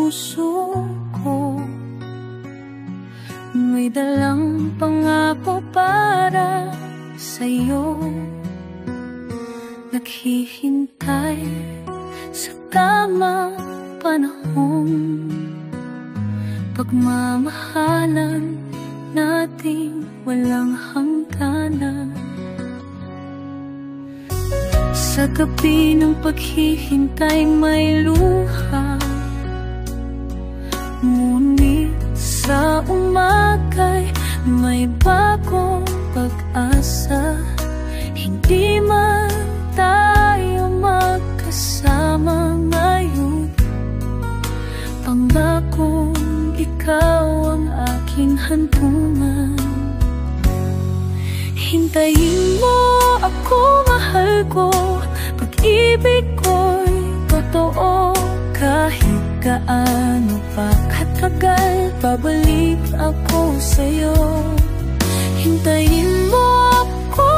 puso ko. May dalang pangako para sa'yo, naghihintay sa tamang panahon. Pagmamahalan nating walang hangganan. Sa gabi ng paghihintay may luha, ngunit sa umaga'y may bagong pag-asa. Hindi man tayo magkasama ngayon, pangakong ikaw ang aking hantungan. Hintayin mo ako, mahal ko, pag-ibig ko'y totoo. Kahit gaano pa katagal, babalik ako sa'yo. Hintayin mo ako,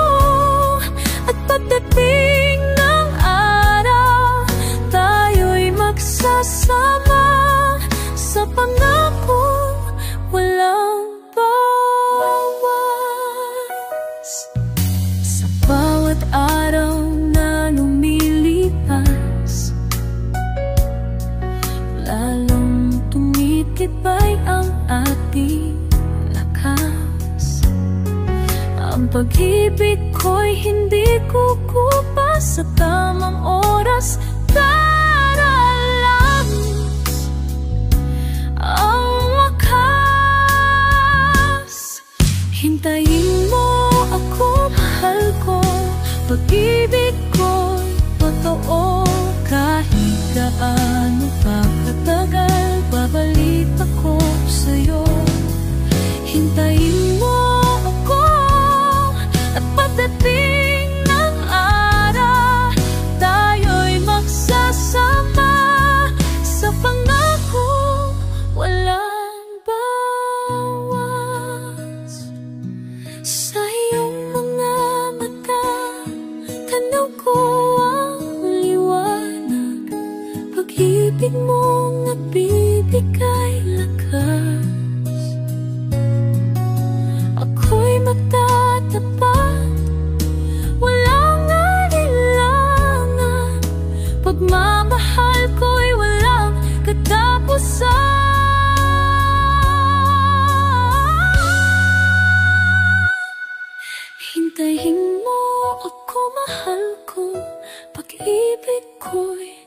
at pagdating ng araw, tayo'y magsasama sa pangakong walang bawas. Sa bawat araw na lumilipas, lalong tumitibay ang ating lakas. Ang pag-ibig ko'y hindi kukupas sa tamang oras. Daralang ang wakas. Hintayin mo ako, mahal ko, pag-ibig ko'y totoo. Kahit gaano pa katagal, babalik ako sa'yo. Hintayin mo ako, at pagdating ng araw, tayo'y magsasama sa pangako walang bawas. Sa iyong mga mata, tanaw ko ang liwanag. Pag-ibig mong nagbibigay lakas. Ako'y magtatapat, walang alinlangan. Pagmamahal ko'y walang katapusan. Hintayin mo ako, mahal ko, pag-ibig ko'y